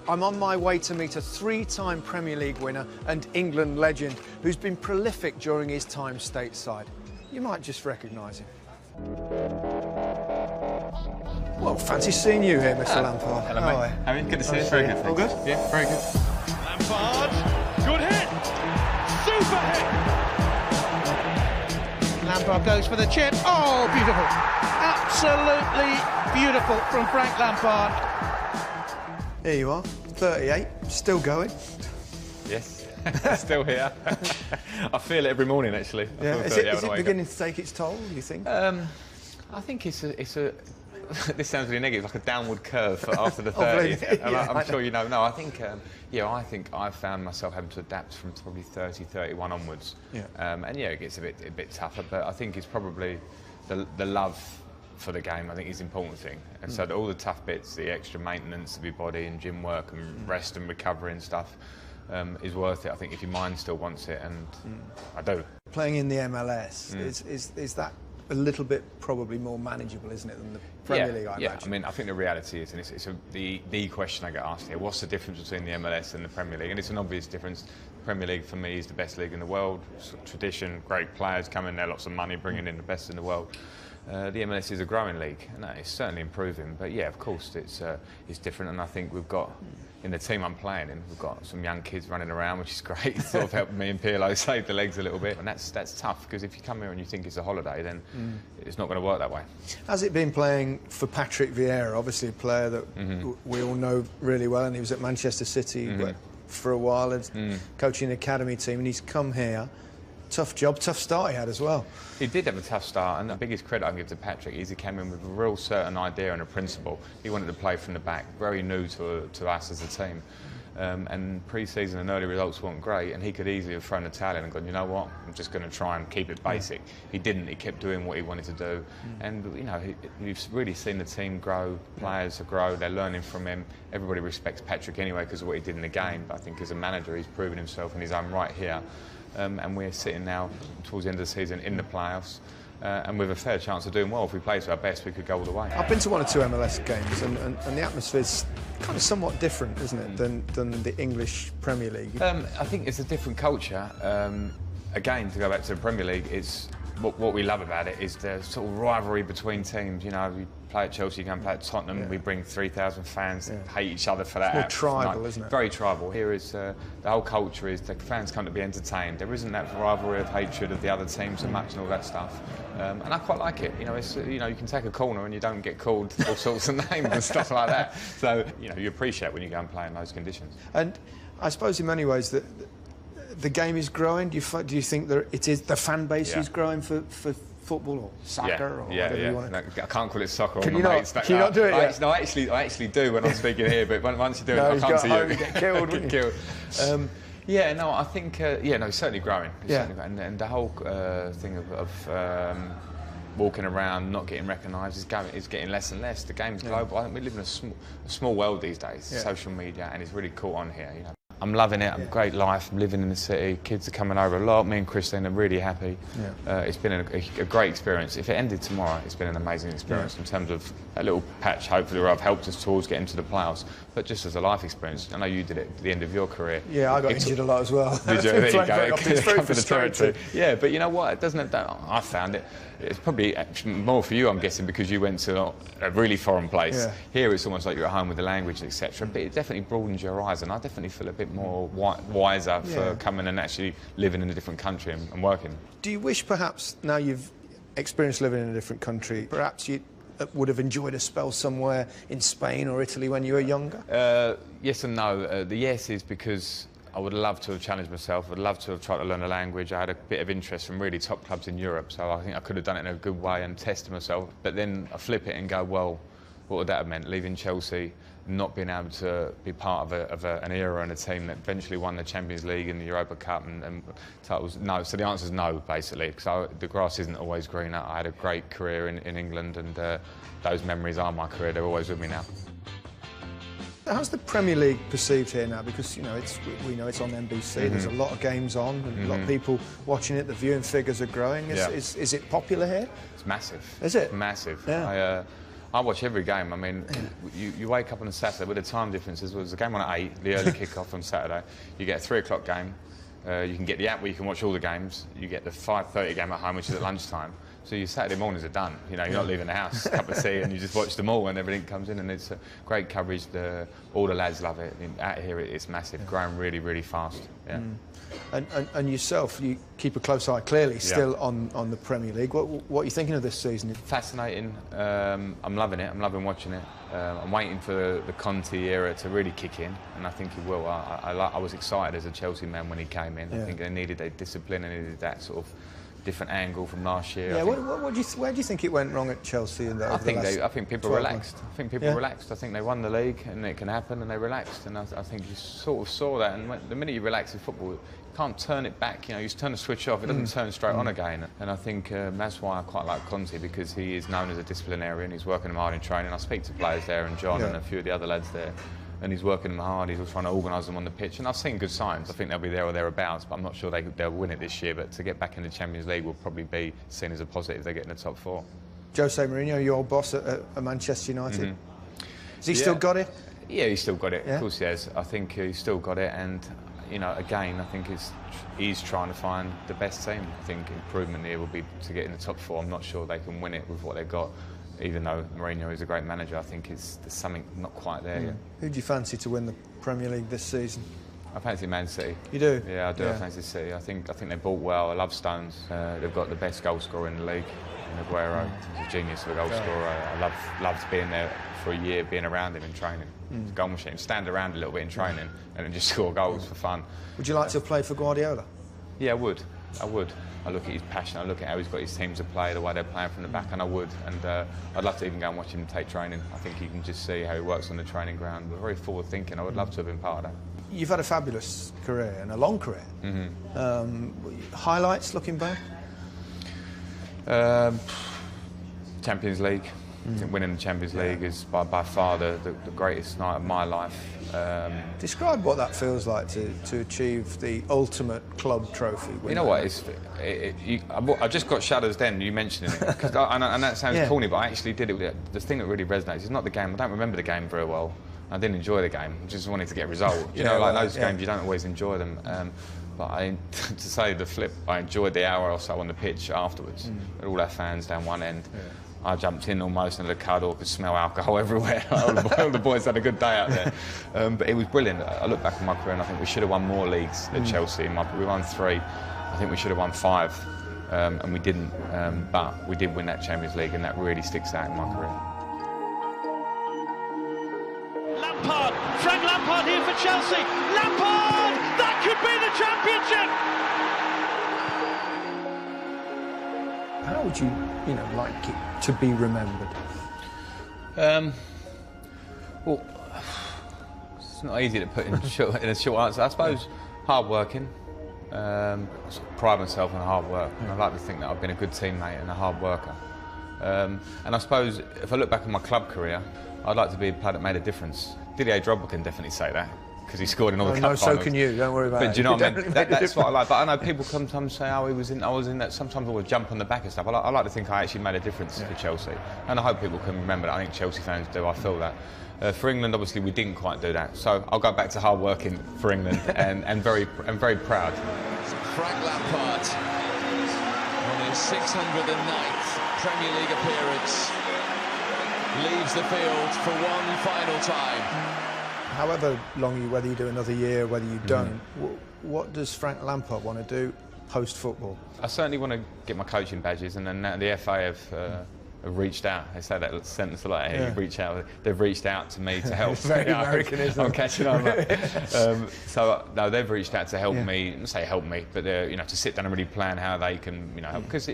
I'm on my way to meet a three-time Premier League winner and England legend who's been prolific during his time stateside. You might just recognise him. Well, fancy seeing you here, Mr. Lampard. Hello, mate. How are you? Good to see you. Very good, thanks. All good? Yeah, very good. Lampard, good hit, super hit. Lampard goes for the chip. Oh, beautiful. Absolutely beautiful from Frank Lampard. Here you are, 38, still going. Yes, still here. I feel it every morning, actually. Yeah. Is it beginning to take its toll, you think? I think it's a this sounds really negative, like a downward curve after the 30s. Yeah, I'm sure you know. No, I think, I think I've found myself having to adapt from probably 30, 31 onwards. Yeah. And yeah, it gets a bit tougher, but I think it's probably the love for the game, I think, is the important thing. And so all the tough bits, the extra maintenance of your body and gym work and rest and recovery and stuff is worth it, I think, if your mind still wants it, and I do. Playing in the MLS, is that a little bit probably more manageable, isn't it, than the Premier League, I imagine? I mean, I think the reality is, and it's the question I get asked here, what's the difference between the MLS and the Premier League? And it's an obvious difference. The Premier League, for me, is the best league in the world. Tradition, great players come in there, lots of money, bringing in the best in the world. The MLS is a growing league, and it's certainly improving. But yeah, of course, it's different. And I think we've got, in the team I'm playing in, we've got some young kids running around, which is great. It's sort of helping me and Pirlo save the legs a little bit. And that's tough, because if you come here and you think it's a holiday, then it's not going to work that way. Has it been playing for Patrick Vieira, obviously a player that we all know really well, and he was at Manchester City for a while, and coaching the academy team, and he's come here. Tough job, tough start he had as well. He did have a tough start, and the biggest credit I can give to Patrick is he came in with a real certain idea and a principle. He wanted to play from the back, very new to us as a team. And pre-season and early results weren't great, and he could easily have thrown the towel in and gone, you know what, I'm just going to try and keep it basic. He didn't. He kept doing what he wanted to do. And, you know, you've really seen the team grow, players grow, they're learning from him. Everybody respects Patrick anyway because of what he did in the game, but I think as a manager he's proven himself in his own right here. And we're sitting now towards the end of the season in the playoffs, and with a fair chance of doing well. If we play to our best, we could go all the way. I've been to one or two MLS games, and the atmosphere's kind of somewhat different, isn't it, than the English Premier League? I think it's a different culture. Again, to go back to the Premier League, it's what we love about it is the sort of rivalry between teams. You know, we play at Chelsea, you go and play at Tottenham, we bring 3,000 fans that hate each other for that. It's more tribal, isn't it? Very tribal. Here is the whole culture is the fans come to be entertained. There isn't that rivalry of hatred of the other team so much and all that stuff. And I quite like it. You know, you can take a corner and you don't get called all sorts of names and stuff like that. So you know, you appreciate when you go and play in those conditions. And I suppose in many ways that the game is growing. Do you think that the fan base is growing for football or soccer or whatever you want to... No, I can't call it soccer. Can you not do it yet? No, I actually do when I'm speaking here, but once you do it, I can't see you. Get killed, wouldn't you? Yeah, no, I think, it's certainly growing. Certainly growing. And the whole thing of walking around, not getting recognised, is getting less and less. The game's global. I think we live in a small world these days, social media, and it's really caught on here, you know. I'm loving it. I'm great life. I'm living in the city. Kids are coming over a lot. Me and Christine are really happy. It's been a great experience. If it ended tomorrow, it's been an amazing experience in terms of a little patch, hopefully, where I've helped us towards getting to the playoffs. But just as a life experience, I know you did it at the end of your career. Yeah, I got injured a lot as well. Did you? There you go. It's very frustrating. Yeah, but you know what? It doesn't. I found it. It's probably more for you, I'm guessing, because you went to a really foreign place. Yeah. Here it's almost like you're at home with the language, etc. But it definitely broadens your eyes, and I definitely feel a bit more wiser for coming and actually living in a different country and working. Do you wish, perhaps, now you've experienced living in a different country, perhaps you would have enjoyed a spell somewhere in Spain or Italy when you were younger? Yes and no. The yes is because I would love to have challenged myself. I'd love to have tried to learn a language. I had a bit of interest from really top clubs in Europe, so I think I could have done it in a good way and tested myself. But then I flip it and go, well, what would that have meant? Leaving Chelsea, not being able to be part of an era and a team that eventually won the Champions League and the Europa Cup and titles? No. So the answer is no, basically, because the grass isn't always greener. I had a great career in England, and those memories are my career. They're always with me now. How's the Premier League perceived here now? Because, you know, we know it's on NBC. There's a lot of games on, and a lot of people watching it. The viewing figures are growing. Is it popular here? It's massive. Is it? Massive. Yeah. I watch every game. I mean, you wake up on a Saturday with the time differences. There's a game on at 8, the early kick-off on Saturday. You get a 3 o'clock game. You can get the app where you can watch all the games. You get the 5:30 game at home, which is at lunchtime. So your Saturday mornings are done. You know, you're not leaving the house, a cup of tea, and you just watch them all, and everything comes in, and it's great coverage. All the lads love it. I mean, out here, it's massive, growing really, really fast. Yeah. And yourself, you keep a close eye, clearly, still on the Premier League. What are you thinking of this season? Fascinating. I'm loving it. I'm loving watching it. I'm waiting for the Conte era to really kick in, and I think he will. I was excited as a Chelsea man when he came in. I think they needed their discipline and needed that sort of different angle from last year. Yeah, where do you think it went wrong at Chelsea? I think people relaxed. I think people relaxed. I think they won the league and it can happen, and they relaxed. And I think you sort of saw that. And the minute you relax in football, you can't turn it back. You know, you turn the switch off, it doesn't turn straight on again. And I think that's why I quite like Conte, because he is known as a disciplinarian. He's working hard in training. I speak to players there, and John and a few of the other lads there. And he's working them hard, he's trying to organise them on the pitch, and I've seen good signs. I think they'll be there or thereabouts, but I'm not sure they'll win it this year. But to get back in the Champions League will probably be seen as a positive if they get in the top 4. Jose Mourinho, your boss at Manchester United, has he still got it? Yeah, he's still got it, of course he has. I think he's still got it, and you know, again, I think he's trying to find the best team. I think improvement here will be to get in the top 4. I'm not sure they can win it with what they've got. Even though Mourinho is a great manager, I think there's something not quite there yet. Who do you fancy to win the Premier League this season? I fancy Man City. You do? Yeah, I do. I fancy City. I think they bought well. I love Stones. They've got the best goal scorer in the league, in Aguero. He's a genius of a goal scorer. I loved being there for a year, being around him in training. It's a goal machine. Stand around a little bit in training and then just score goals for fun. Would you like to play for Guardiola? Yeah, I would. I look at his passion, I look at how he's got his teams to play, the way they're playing from the back, and I would. And I'd love to even go and watch him take training. I think you can just see how he works on the training ground. We're very forward thinking. I would love to have been part of that. You've had a fabulous career and a long career. Highlights looking back? Champions League. Winning the Champions League is by far the greatest night of my life. Describe what that feels like to achieve the ultimate club trophy. You know what? I just got shudders then, you mentioning it. And that sounds corny, but I actually did it. The thing that really resonates is not the game. I don't remember the game very well. I didn't enjoy the game. I just wanted to get a result. You know, like those games, you don't always enjoy them. But to say the flip, I enjoyed the hour or so on the pitch afterwards. All our fans down one end. I jumped in almost into the cuddle, could smell alcohol everywhere. All the boys had a good day out there. But it was brilliant. I look back on my career and I think we should have won more leagues at Chelsea. We won 3. I think we should have won 5. And we didn't. But we did win that Champions League, and that really sticks out in my career. Lampard, Frank Lampard here for Chelsea. Lampard! That could be the championship! How would you like it to be remembered? Well, it's not easy to put in a short answer. I suppose hard working. I pride myself on hard work. And I like to think that I've been a good teammate and a hard worker. And I suppose if I look back on my club career, I'd like to be a player that made a difference. Didier Drogba can definitely say that, because he scored in all the cup finals. So can you, don't worry about it. But do you know what I mean? That's what I like. But I know people sometimes say, I was in that. Sometimes I would jump on the back and stuff. I like to think I actually made a difference for Chelsea. And I hope people can remember that. I think Chelsea fans do. I feel that. For England, obviously, we didn't quite do that. So I'll go back to hard working for England and very proud. Frank Lampard on his 609th Premier League appearance leaves the field for one final time. However long whether you do another year, whether you don't, what does Frank Lampard want to do post-football? I certainly want to get my coaching badges, and then the FA have reached out. They say that sentence a lot. They've reached out to me to help. It's very American, isn't it? I'm catching on. No, they've reached out to help me. Not say help me, but to sit down and really plan how they can help. Because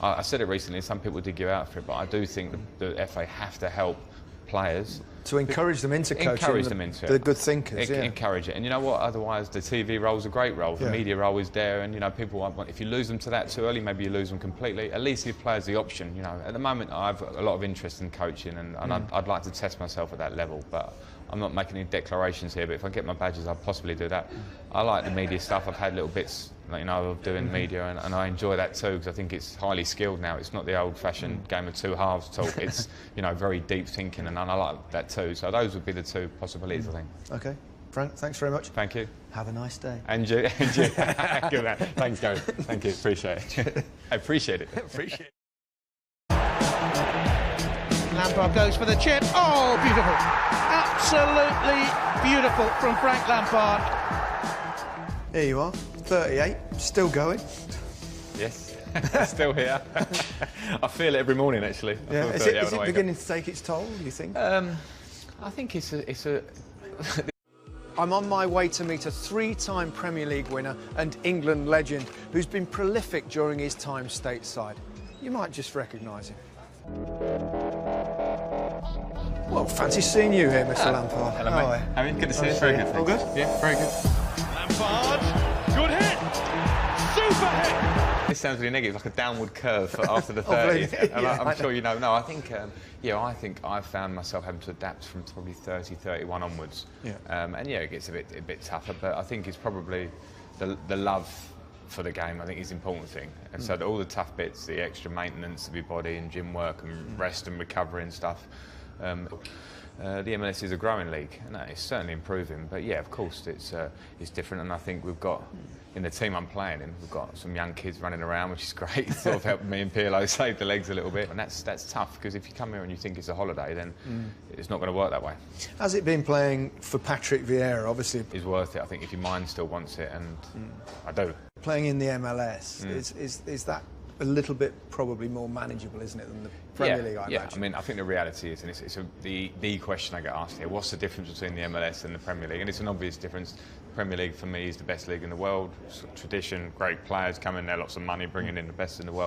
I said it recently. Some people dig you out for it, but I do think the FA have to help players. To encourage them into coaching. Encourage them into it. The good thinkers, Encourage it. And you know what? Otherwise, the TV role's a great role. The media role is there. And, people, if you lose them to that too early, maybe you lose them completely. At least give players the option, At the moment, I have a lot of interest in coaching, and I'd like to test myself at that level. But I'm not making any declarations here. But if I get my badges, I'll possibly do that. I like the media stuff. I've had little bits like, you know, of doing media, and I enjoy that too, because I think it's highly skilled now. It's not the old-fashioned game of two halves talk. It's, you know, very deep thinking, and I like that too. So those would be the two possibilities, I think. Okay, Frank, thanks very much. Thank you. Have a nice day. And you. Good man. Thanks, Gary. Thank you. Appreciate it. I appreciate it. Appreciate it. Lampard goes for the chip. Oh, beautiful. Absolutely beautiful from Frank Lampard. Here you are, 38, still going. Yes, still here. I feel it every morning, actually. Yeah. Is it beginning to take its toll, you think? I think it's a I'm on my way to meet a three-time Premier League winner and England legend who's been prolific during his time stateside. You might just recognise him. Well, fancy seeing you here, Mr. Lampard. Hello, mate. How are you? Good to see you. Very good. All good? Yeah, very good. Lampard, good hit, super hit. This sounds really negative, like a downward curve after the 30s. Yeah, I'm sure you know. No, I think, I think I've found myself having to adapt from probably 30, 31 onwards. Yeah. And yeah, it gets a bit tougher, but I think it's probably the love for the game, I think, is the important thing. And so all the tough bits, the extra maintenance of your body and gym work and rest and recovery and stuff. The MLS is a growing league, and it's certainly improving. But yeah, of course, it's different. And I think we've got, in the team I'm playing in, we've got some young kids running around, which is great. Sort of helping me and Pirlo save the legs a little bit. And that's tough, because if you come here and you think it's a holiday, then it's not going to work that way. Has it been playing for Patrick Vieira? Obviously, It's worth it, I think, if your mind still wants it, and I do. playing in the MLS is that a little bit probably more manageable, isn't it, than the Premier League? I imagine. I mean, I think the reality is, and it's the question I get asked here: what's the difference between the MLS and the Premier League? And it's an obvious difference. The Premier League for me is the best league in the world. Tradition, great players come in there, lots of money, bringing in the best in the world.